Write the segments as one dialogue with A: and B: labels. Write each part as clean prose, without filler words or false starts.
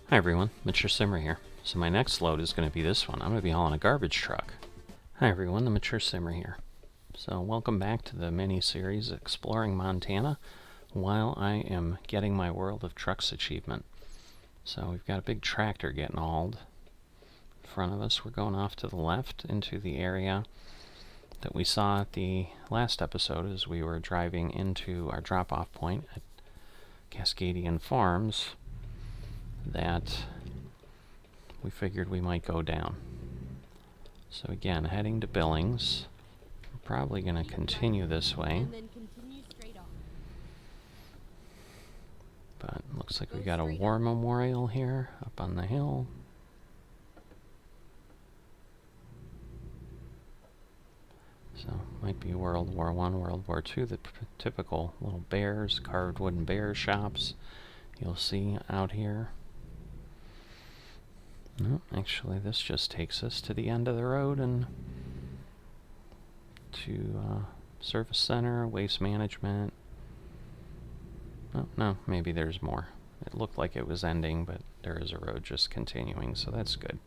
A: Hi everyone, Mature Simmer here. So my next load is going to be this one. I'm going to be hauling a garbage truck. Hi everyone, the Mature Simmer here. So welcome back to the mini-series Exploring Montana while I am getting my World of Trucks achievement. So we've got a big tractor getting hauled in front of us. We're going off to the left into the area that we saw at the last episode as we were driving into our drop-off point at Cascadian Farms that we figured we might go down. So again, heading to Billings. We're probably going to continue this way. But looks like we got a war memorial here up on the hill. So might be World War I, World War II, the typical little bears, carved wooden bear shops you'll see out here. No, actually this just takes us to the end of the road and to service center, waste management. Oh, no, maybe there's more. It looked like it was ending, but there is a road just continuing, so that's good.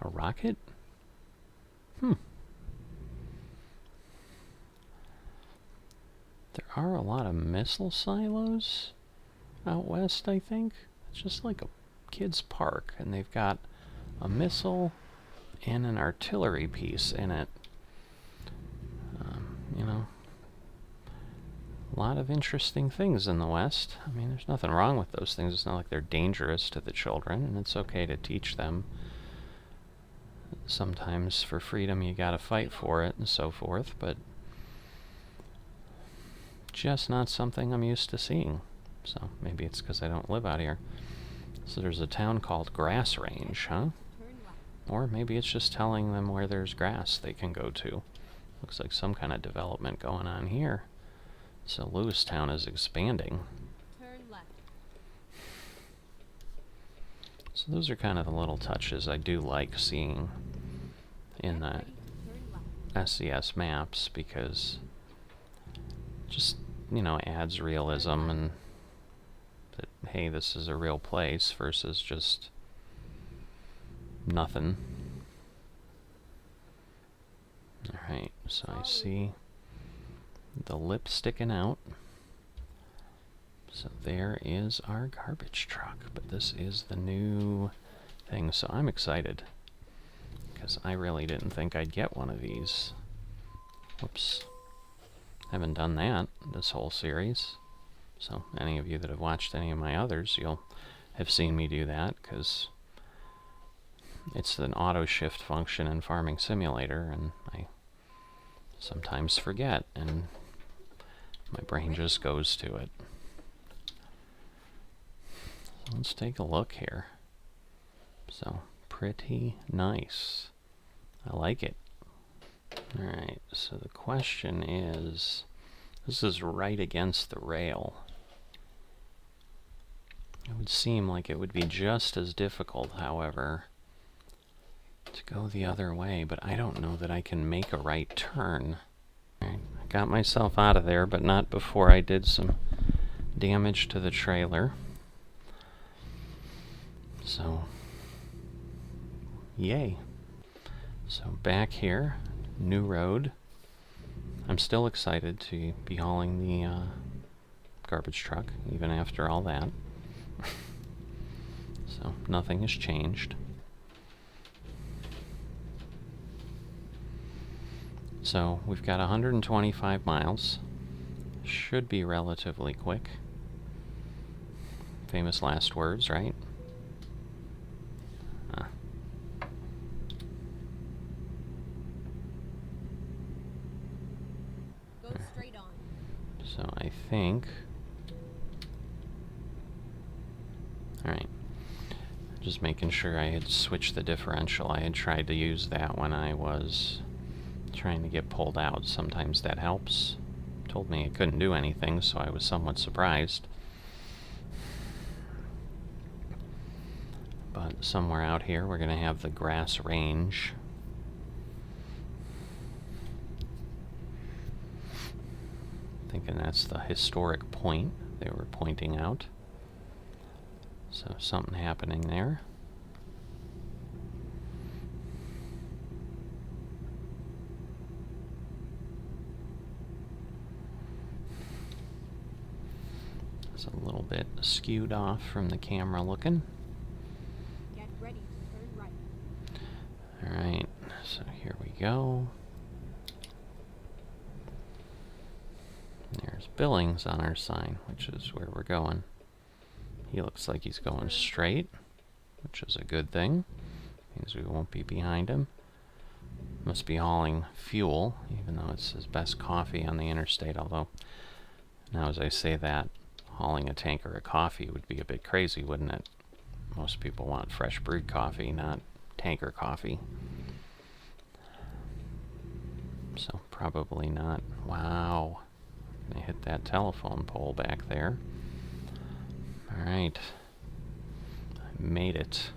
A: A rocket? There are a lot of missile silos out west, I think. It's just like a kid's park, and they've got a missile and an artillery piece in it. A lot of interesting things in the West. I mean, there's nothing wrong with those things. It's not like they're dangerous to the children, and it's okay to teach them. Sometimes for freedom you gotta fight for it and so forth, but just not something I'm used to seeing. So maybe it's because I don't live out here. So there's a town called Grass Range, huh? Or maybe it's just telling them where there's grass they can go to. Looks like some kind of development going on here. So Lewistown is expanding.
B: Turn left.
A: So those are kind of the little touches I do like seeing in the SCS maps, because just, adds realism and that, hey, this is a real place versus just nothing. Alright, so I see the lip sticking out. So there is our garbage truck, but this is the new thing, so I'm excited because I really didn't think I'd get one of these. Whoops. Haven't done that this whole series. So any of you that have watched any of my others, you'll have seen me do that, because it's an auto shift function in Farming Simulator, and I sometimes forget, and my brain just goes to it. So let's take a look here. So, pretty nice. I like it. Alright, so the question is, this is right against the rail. It would seem like it would be just as difficult, however, to go the other way, but I don't know that I can make a right turn. Alright, I got myself out of there, but not before I did some damage to the trailer. So, yay. So back here, new road. I'm still excited to be hauling the garbage truck, even after all that. So nothing has changed. So we've got 125 miles. Should be relatively quick. Famous last words, right?
B: Go straight on.
A: So I think... Alright. Just making sure I had switched the differential. I had tried to use that when I was trying to get pulled out. Sometimes that helps. Told me it couldn't do anything, so I was somewhat surprised. But somewhere out here we're going to have the Grass Range. Thinking that's the historic point. they were pointing out. So something happening there. It's a little bit skewed off from the camera looking.
B: Get ready to turn right.
A: Alright, so here we go. There's Billings on our sign, which is where we're going. He looks like he's going straight, which is a good thing, means we won't be behind him. Must be hauling fuel, even though it says best coffee on the interstate, although now as I say that, hauling a tanker of coffee would be a bit crazy, wouldn't it? Most people want fresh brewed coffee, not tanker coffee. So probably not. Wow. I hit that telephone pole back there. Alright. I made it.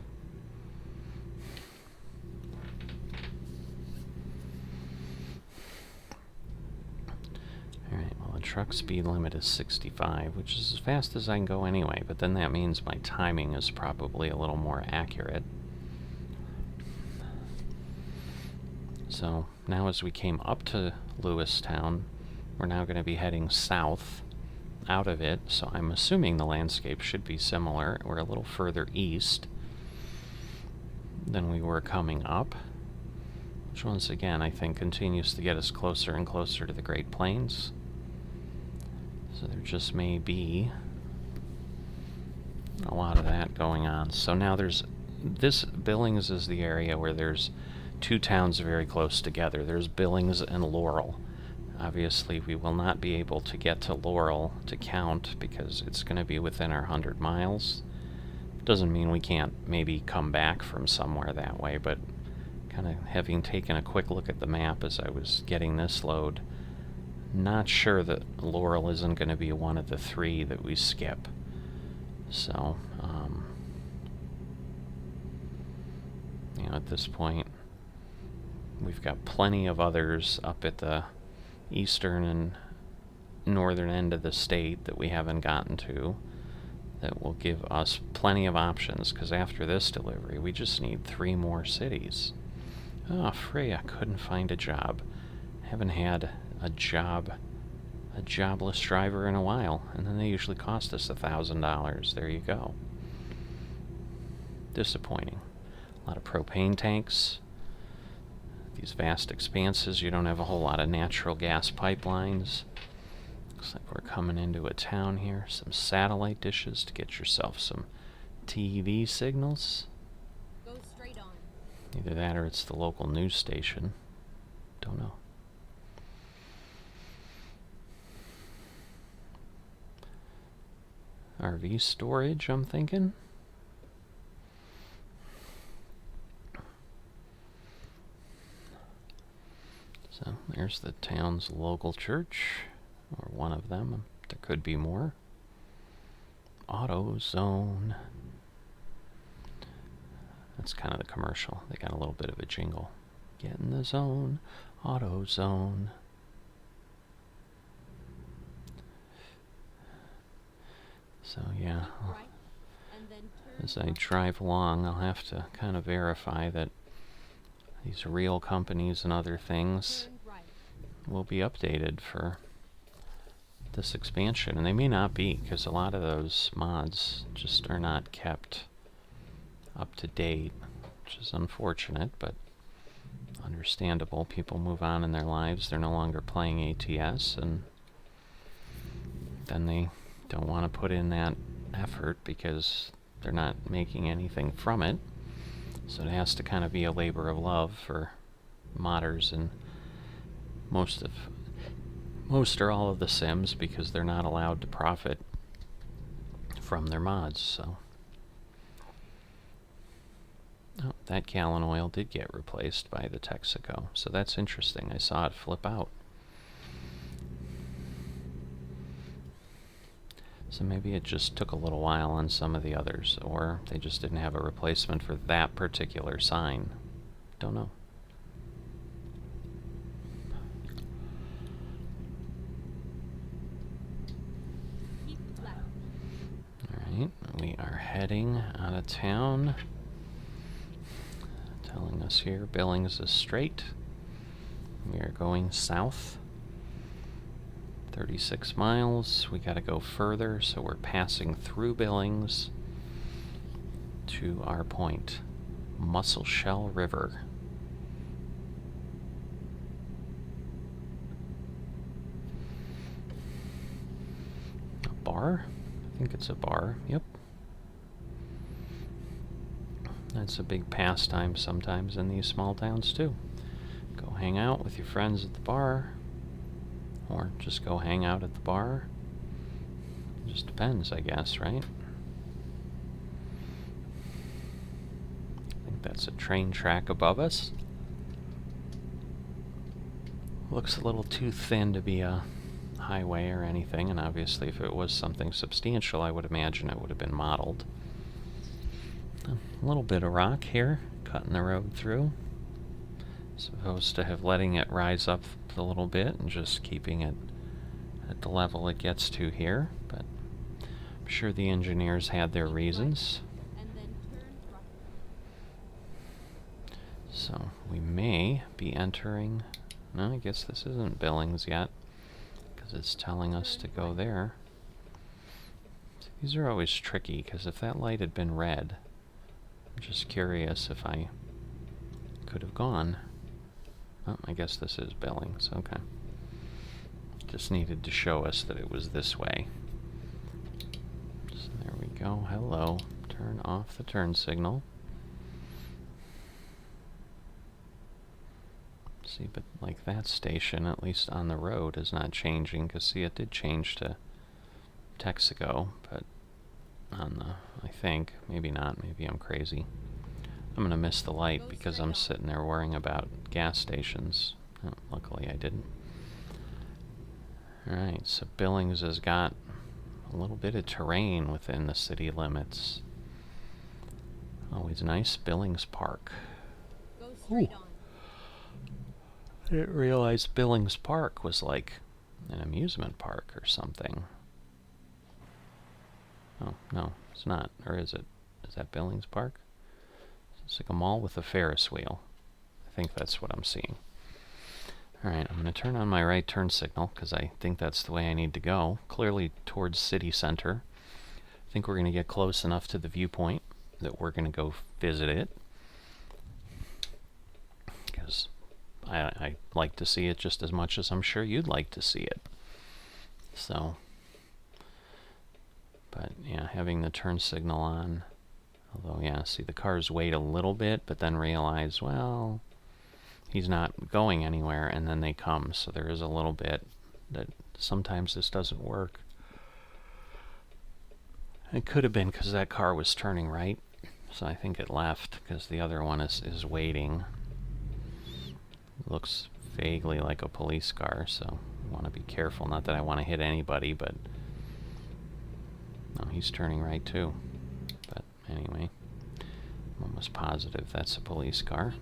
A: Alright, well the truck speed limit is 65, which is as fast as I can go anyway, but then that means my timing is probably a little more accurate. So now as we came up to Lewistown, we're now going to be heading south out of it, so I'm assuming the landscape should be similar. We're a little further east than we were coming up, which once again I think continues to get us closer and closer to the Great Plains. So there just may be a lot of that going on. So now there's this Billings is the area where there's two towns very close together. There's Billings and Laurel. Obviously, we will not be able to get to Laurel to count because it's going to be within our 100 miles. Doesn't mean we can't maybe come back from somewhere that way, but kind of having taken a quick look at the map as I was getting this load, not sure that Laurel isn't going to be one of the three that we skip. So, you know, at this point, we've got plenty of others up at the eastern and northern end of the state that we haven't gotten to that will give us plenty of options, because after this delivery we just need 3 more cities. Oh, Freya, couldn't find a job. Haven't had a jobless driver in a while, and then they usually cost us $1,000. There you go. Disappointing. A lot of propane tanks. These vast expanses, you don't have a whole lot of natural gas pipelines. Looks like we're coming into a town here. Some satellite dishes to get yourself some TV signals.
B: Go straight on.
A: Either that or it's the local news station. Don't know. RV storage, I'm thinking. So there's the town's local church, or one of them. There could be more. AutoZone. That's kind of the commercial. They got a little bit of a jingle. Get in the zone, AutoZone. So yeah,
B: Right, and then turn
A: as I
B: left.
A: drive along, I'll have to kind of verify that these real companies and other things
B: Turn right.
A: will be updated for this expansion, and they may not be, because a lot of those mods just are not kept up to date, which is unfortunate, but understandable. People move on in their lives, they're no longer playing ATS, and then they don't want to put in that effort because they're not making anything from it. So it has to kind of be a labor of love for modders and most or all of the Sims, because they're not allowed to profit from their mods. So oh, that gallon oil did get replaced by the Texaco, so that's interesting. I saw it flip out. So maybe it just took a little while on some of the others, or they just didn't have a replacement for that particular sign. Don't know.
B: Keep left.
A: Alright, we are heading out of town. Telling us here Billings is straight. We are going south. 36 miles. We gotta go further, so we're passing through Billings to our point, Musselshell River. A bar? I think it's a bar. Yep. That's a big pastime sometimes in these small towns too. Go hang out with your friends at the bar, or just go hang out at the bar. It just depends, I guess, right? I think that's a train track above us. Looks a little too thin to be a highway or anything, and obviously if it was something substantial, I would imagine it would have been modeled. A little bit of rock here, cutting the road through. Supposed to have letting it rise up a little bit and just keeping it at the level it gets to here, but I'm sure the engineers had their reasons.
B: And then turn right.
A: So we may be entering... No, I guess this isn't Billings yet, because it's telling us to go there. These are always tricky, because if that light had been red, I'm just curious if I could have gone. Oh, I guess this is Billings, okay. Just needed to show us that it was this way. So there we go, hello. Turn off the turn signal. See, but like that station, at least on the road, is not changing, because see, it did change to Texaco, but on the, I think, maybe not, maybe I'm crazy. I'm gonna miss the light because I'm sitting there worrying about gas stations. Oh, luckily I didn't. Alright, so Billings has got a little bit of terrain within the city limits. Always nice. Billings Park.
B: Go straight on.
A: I didn't realize Billings Park was like an amusement park or something. Oh, no, it's not. Or is it? Is that Billings Park? It's like a mall with a Ferris wheel. I think that's what I'm seeing. Alright, I'm going to turn on my right turn signal, because I think that's the way I need to go. Clearly towards city center. I think we're going to get close enough to the viewpoint that we're going to go visit it. Because I like to see it just as much as I'm sure you'd like to see it. So, but yeah, having the turn signal on, although yeah, see the cars wait a little bit, but then realize, well, he's not going anywhere, and then they come, so there is a little bit that sometimes this doesn't work. It could have been because that car was turning right, so I think it left, because the other one is waiting. Looks vaguely like a police car, so I want to be careful. Not that I want to hit anybody, but no, he's turning right too. But anyway, I'm almost positive that's a police car.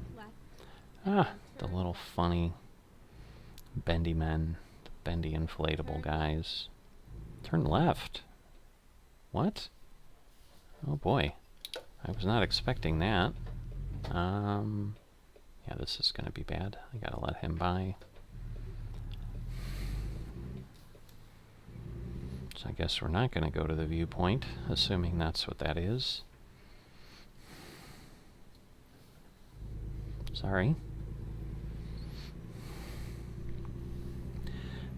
A: Ah, the little funny bendy men, the bendy inflatable guys. Turn left. What? Oh boy, I was not expecting that. Yeah, this is gonna be bad. I gotta let him by. So I guess we're not gonna go to the viewpoint, assuming that's what that is. Sorry.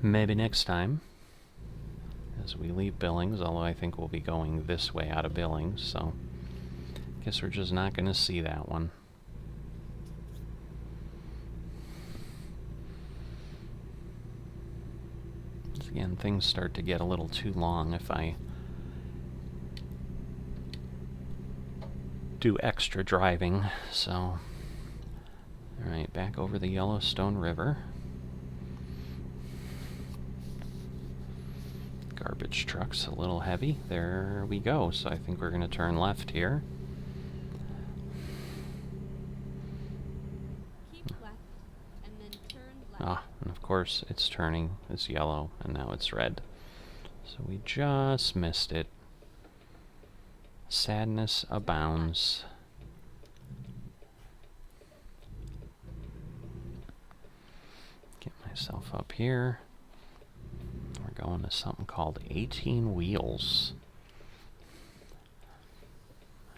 A: Maybe next time, as we leave Billings, although I think we'll be going this way out of Billings, so I guess we're just not gonna see that one. Again, things start to get a little too long if I do extra driving, so... Alright, back over the Yellowstone River. Garbage truck's a little heavy. There we go, so I think we're going to turn left here.
B: Keep left, and then turn left.
A: Ah, and of course it's turning. It's yellow, and now it's red. So we just missed it. Sadness abounds. Get myself up here. We're going to something called 18 Wheels.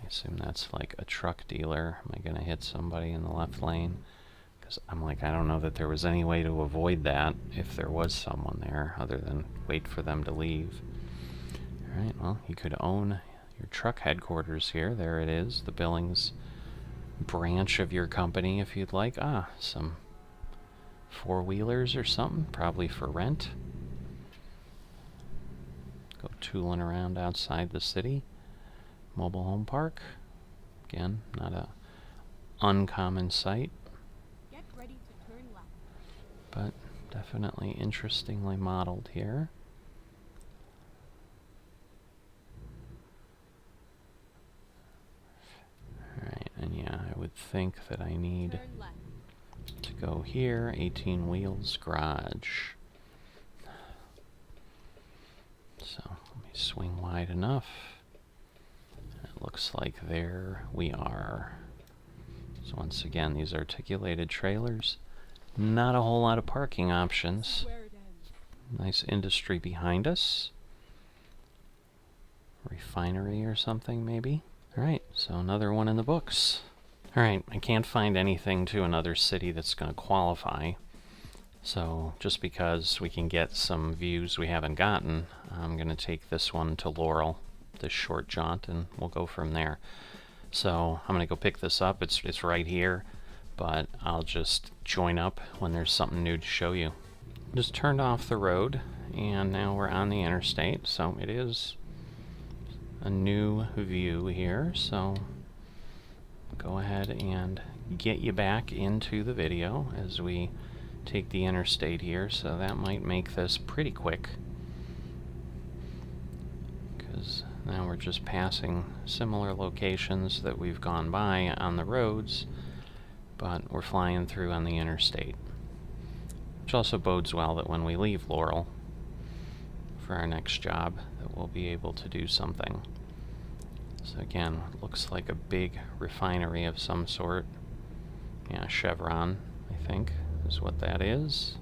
A: I assume that's like a truck dealer. Am I going to hit somebody in the left lane? Because I'm like, I don't know that there was any way to avoid that if there was someone there other than wait for them to leave. Alright, well, you could own your truck headquarters here. There it is, the Billings branch of your company if you'd like. Ah, some four-wheelers or something, probably for rent. Go tooling around outside the city. Mobile home park. Again, not a uncommon sight.
B: Get ready to turn left.
A: But definitely interestingly modeled here. Alright, and yeah, I would think that I need
B: Turn left.
A: to go here, 18 Wheels Garage. So let me swing wide enough. It looks like there we are. So once again, these articulated trailers, not a whole lot of parking options.
B: Where it ends.
A: Nice industry behind us. Refinery or something, maybe. Alright, so another one in the books. Alright, I can't find anything to another city that's going to qualify. So just because we can get some views we haven't gotten, I'm going to take this one to Laurel, this short jaunt, and we'll go from there. So I'm going to go pick this up. It's right here, but I'll just join up when there's something new to show you. Just turned off the road, and now we're on the interstate, so it is a new view here. So go ahead and get you back into the video as we take the interstate here, so that might make this pretty quick, because now we're just passing similar locations that we've gone by on the roads, but we're flying through on the interstate, which also bodes well that when we leave Laurel for our next job that we'll be able to do something. So again, looks like a big refinery of some sort. Yeah, Chevron, I think, is what that is.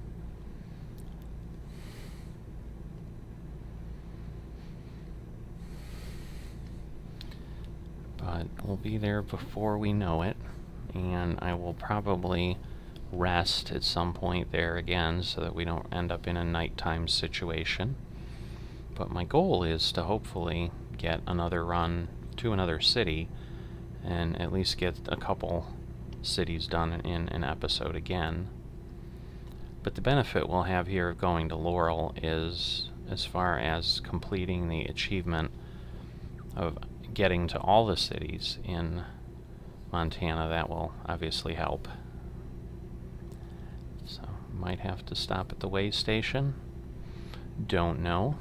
A: But we'll be there before we know it, and I will probably rest at some point there again so that we don't end up in a nighttime situation. But my goal is to hopefully get another run to another city and at least get a couple cities done in an episode again. But the benefit we'll have here of going to Laurel is, as far as completing the achievement of getting to all the cities in Montana, that will obviously help. So, might have to stop at the way station. Don't know.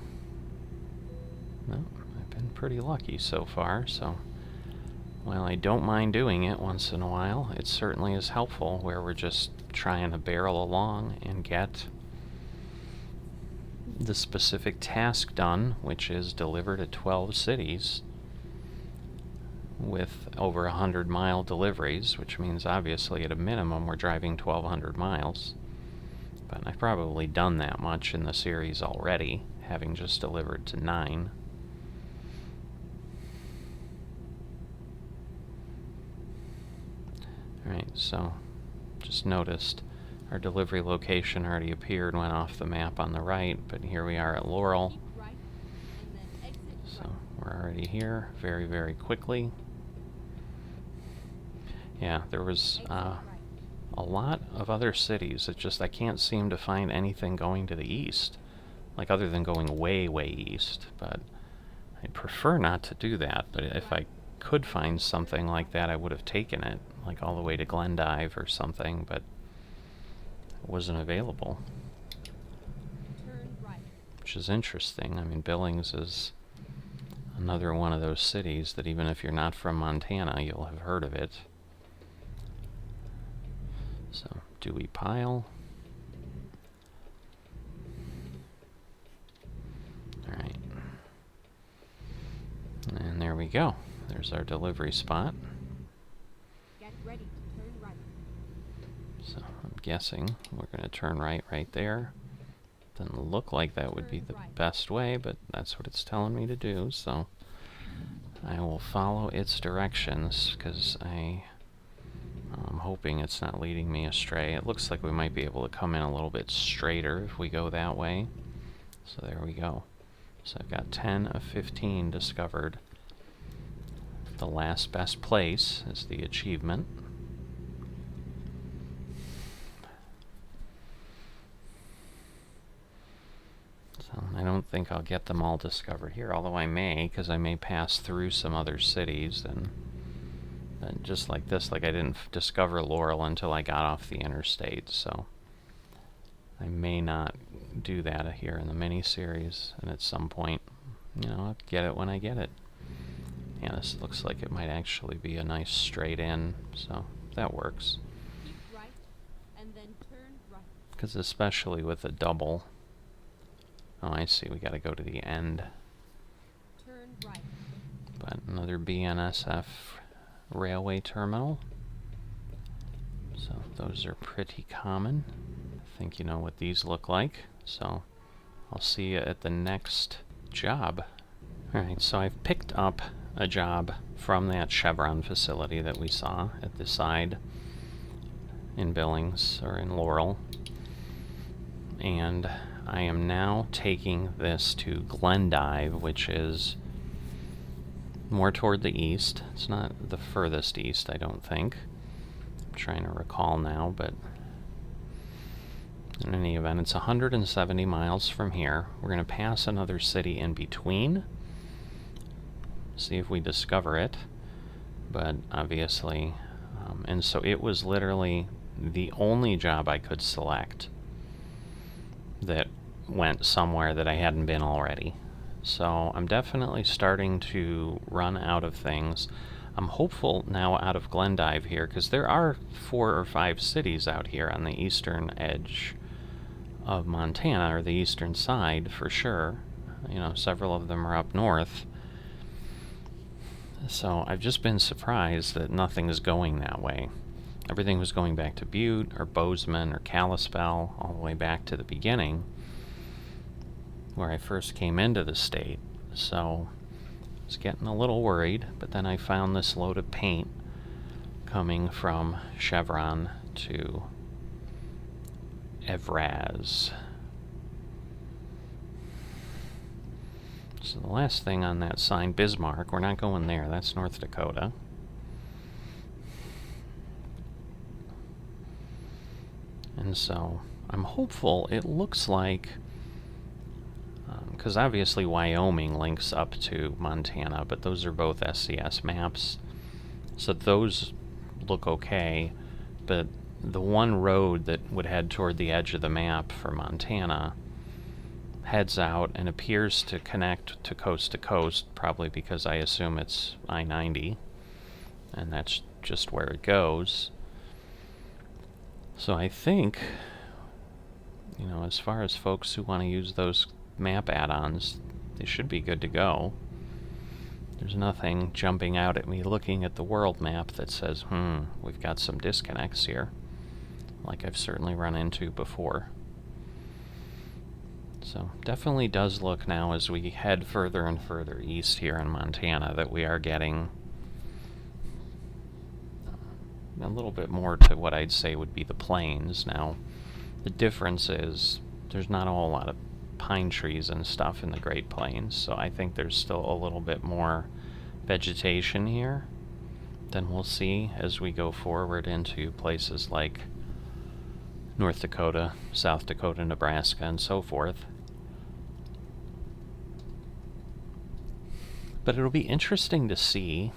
A: No, I've been pretty lucky so far, so while I don't mind doing it once in a while, it certainly is helpful where we're just trying to barrel along and get the specific task done, which is deliver to 12 cities with over 100-mile deliveries, which means obviously at a minimum we're driving 1,200 miles. But I've probably done that much in the series already, having just delivered to 9. Alright, so just noticed our delivery location already appeared, went off the map on the right, but here we are at Laurel.
B: Keep right, and then exit
A: So
B: right.
A: we're already here very, very quickly. Yeah, there was
B: Exit right.
A: a lot of other cities. It's just I can't seem to find anything going to the east, like other than going way, way east. But I'd prefer not to do that. But if I could find something like that, I would have taken it, like all the way to Glendive or something, but it wasn't available,
B: Turn right.
A: which is interesting. I mean, Billings is another one of those cities that even if you're not from Montana, you'll have heard of it. So, Dewey Pile. Alright. And there we go. There's our delivery spot.
B: Get ready to turn right.
A: So I'm guessing we're going to turn right there. Doesn't look like that would be the best way, but that's what it's telling me to do, so I will follow its directions, because I'm hoping it's not leading me astray. It looks like we might be able to come in a little bit straighter if we go that way. So there we go. So I've got 10 of 15 discovered. The last best place is the achievement. So I don't think I'll get them all discovered here, although I may, because I may pass through some other cities, and just like this, like I didn't discover Laurel until I got off the interstate, so I may not do that here in the mini-series, and at some point, you know, I'll get it when I get it. Yeah, this looks like it might actually be a nice straight in, so that works.
B: Keep right, and then turn right.
A: Because especially with a double... Oh, I see, we gotta go to the end.
B: Turn right.
A: But another BNSF railway terminal. So those are pretty common. I think you know what these look like, so I'll see you at the next job. Alright, so I've picked up a job from that Chevron facility that we saw at the side in Billings, or in Laurel. And I am now taking this to Glendive, which is more toward the east. It's not the furthest east, I don't think. I'm trying to recall now, but in any event, it's 170 miles from here. We're going to pass another city in between, see if we discover it, but obviously, and so it was literally the only job I could select that went somewhere that I hadn't been already. So I'm definitely starting to run out of things. I'm hopeful now out of Glendive here, because there are 4 or 5 cities out here on the eastern edge of Montana, or the eastern side for sure. You know, several of them are up north. So I've just been surprised that nothing is going that way. Everything was going back to Butte, or Bozeman, or Kalispell, all the way back to the beginning, where I first came into the state. So I was getting a little worried, but then I found this load of paint coming from Chevron to Evraz. So the last thing on that sign, Bismarck, we're not going there, that's North Dakota. And so I'm hopeful. It looks like, because obviously Wyoming links up to Montana, but those are both SCS maps, so those look okay, but the one road that would head toward the edge of the map for Montana heads out and appears to connect to coast, probably because I assume it's I-90, and that's just where it goes. So I think, you know, as far as folks who want to use those map add-ons, they should be good to go. There's nothing jumping out at me looking at the world map that says, we've got some disconnects here, like I've certainly run into before. So definitely does look now, as we head further and further east here in Montana, that we are getting a little bit more to what I'd say would be the plains. Now, the difference is there's not a whole lot of pine trees and stuff in the Great Plains, so I think there's still a little bit more vegetation here than we'll see as we go forward into places like North Dakota, South Dakota, Nebraska, and so forth. But it'll be interesting to see,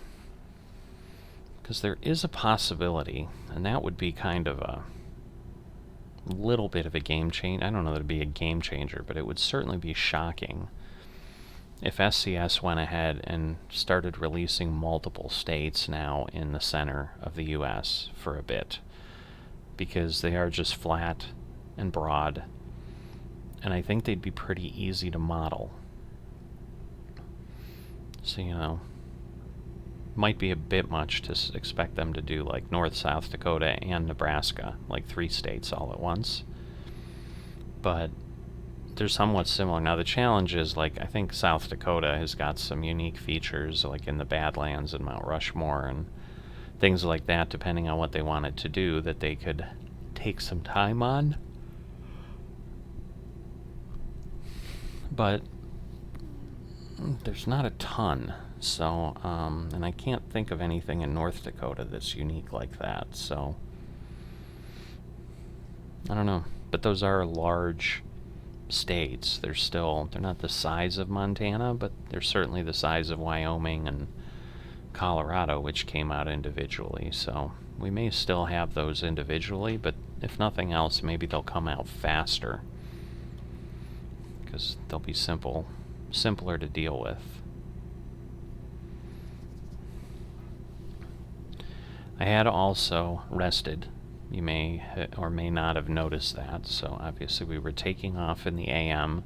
A: because there is a possibility, and that would be kind of a little bit of a game changer. I don't know that it'd be a game changer, but it would certainly be shocking if SCS went ahead and started releasing multiple states now in the center of the US for a bit, because they are just flat and broad, and I think they'd be pretty easy to model. So, you know, might be a bit much to expect them to do like North, South Dakota, and Nebraska, like 3 states all at once. But they're somewhat similar. Now the challenge is, like, I think South Dakota has got some unique features, like in the Badlands and Mount Rushmore and things like that, depending on what they wanted to do, that they could take some time on. But there's not a ton, so, and I can't think of anything in North Dakota that's unique like that, so I don't know. But those are large states. They're not the size of Montana, but they're certainly the size of Wyoming and Colorado, which came out individually. So we may still have those individually, but if nothing else, maybe they'll come out faster because they'll be simpler to deal with. I had also rested. You may or may not have noticed that. So obviously we were taking off in the AM,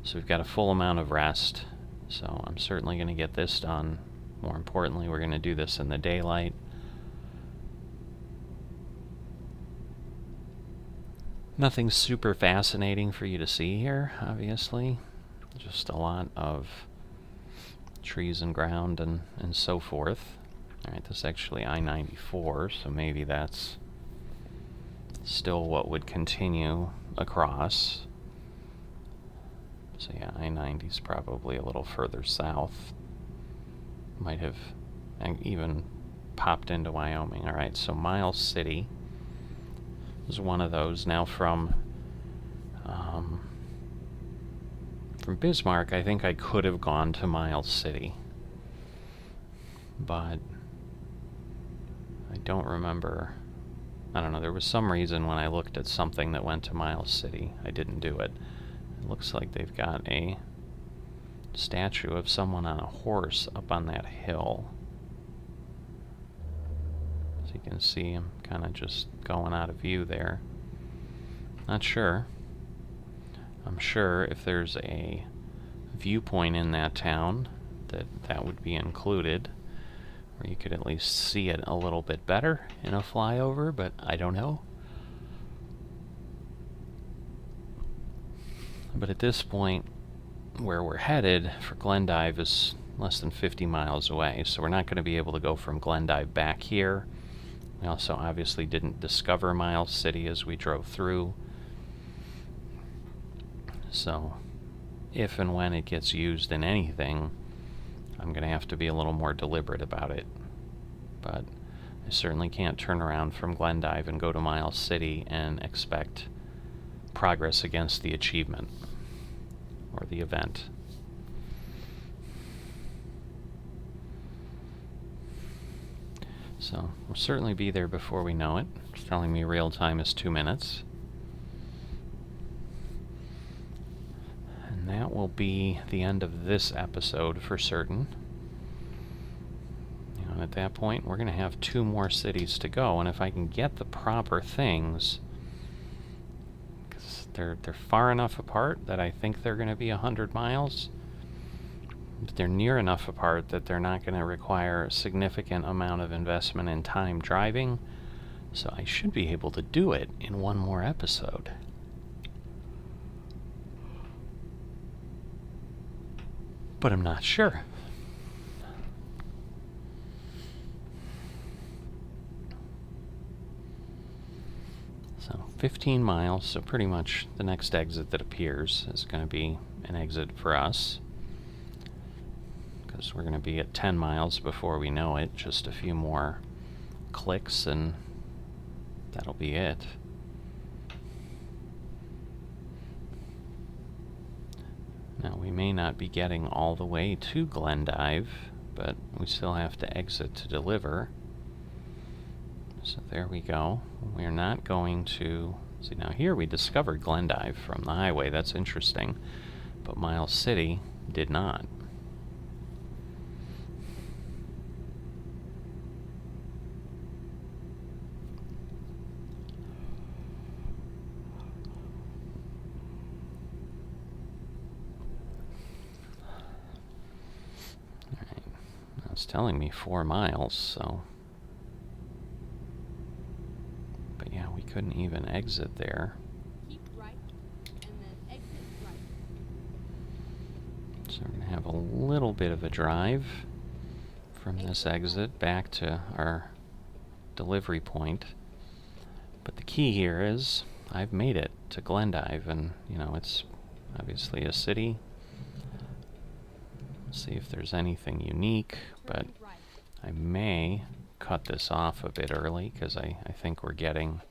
A: so we've got a full amount of rest. So I'm certainly going to get this done. More importantly, we're going to do this in the daylight. Nothing super fascinating for you to see here, obviously. Just a lot of trees and ground and so forth. Alright, this is actually I-94, so maybe that's still what would continue across. So yeah, I-90 is probably a little further south. Might have even popped into Wyoming. Alright, so Miles City is one of those. Now from Bismarck, I think I could have gone to Miles City, but I don't remember. I don't know, there was some reason when I looked at something that went to Miles City, I didn't do it. It looks like they've got a statue of someone on a horse up on that hill. As you can see, I'm kind of just going out of view there. Not sure. I'm sure if there's a viewpoint in that town that would be included, or you could at least see it a little bit better in a flyover, but I don't know. But at this point, where we're headed for Glendive is less than 50 miles away, so we're not going to be able to go from Glendive back here. We also obviously didn't discover Miles City as we drove through. So if and when it gets used in anything, I'm going to have to be a little more deliberate about it. But I certainly can't turn around from Glendive and go to Miles City and expect progress against the achievement or the event. So we'll certainly be there before we know it. It's telling me real time is 2 minutes. And that will be the end of this episode for certain. And at that point, we're going to have 2 more cities to go, and if I can get the proper things, because they're far enough apart that I think they're going to be 100 miles, but they're near enough apart that they're not going to require a significant amount of investment in time driving, so I should be able to do it in 1 more episode. But I'm not sure. So 15 miles, so pretty much the next exit that appears is going to be an exit for us, because we're going to be at 10 miles before we know it. Just a few more clicks and that'll be it. Now we may not be getting all the way to Glendive, but we still have to exit to deliver. So there we go. We're not going to... See, now here we discovered Glendive from the highway. That's interesting. But Miles City did not. It's telling me 4 miles, so... But yeah, we couldn't even exit there.
B: Keep right, and then exit right.
A: So we're going to have a little bit of a drive from this exit back to our delivery point. But the key here is I've made it to Glendive, and you know, it's obviously a city. See if there's anything unique, but
B: Turn right.
A: I may cut this off a bit early because I think we're getting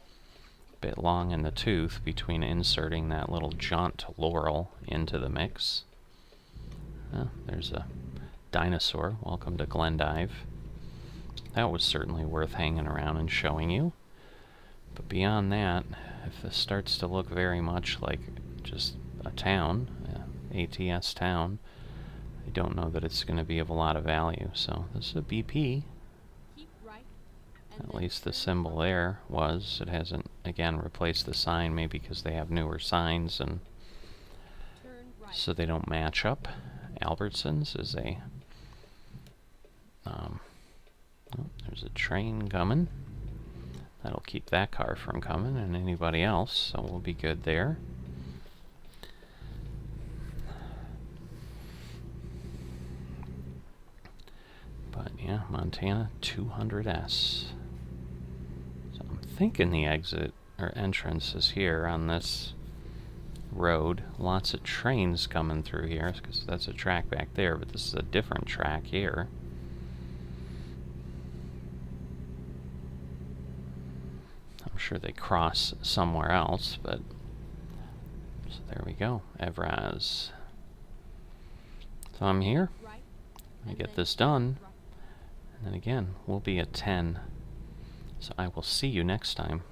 A: a bit long in the tooth between inserting that little jaunt to Laurel into the mix. Oh, there's a dinosaur. Welcome to Glendive. That was certainly worth hanging around and showing you. But beyond that, if this starts to look very much like just a town, ATS town, I don't know that it's going to be of a lot of value. So this is a BP.
B: Keep right, and
A: At
B: then
A: least the
B: turn
A: symbol
B: right.
A: there was. It hasn't, again, replaced the sign, maybe because they have newer signs and
B: Turn right.
A: so they don't match up. Albertsons is a... oh, there's a train coming. That'll keep that car from coming and anybody else, so we'll be good there. But yeah, Montana 200S. So I'm thinking the exit or entrance is here on this road. Lots of trains coming through here because that's a track back there, but this is a different track here. I'm sure they cross somewhere else, but so there we go. Evraz. So I'm here.
B: Right,
A: I
B: and
A: get
B: then
A: this
B: turn
A: done,
B: right.
A: and then again we'll be at 10. So I will see you next time.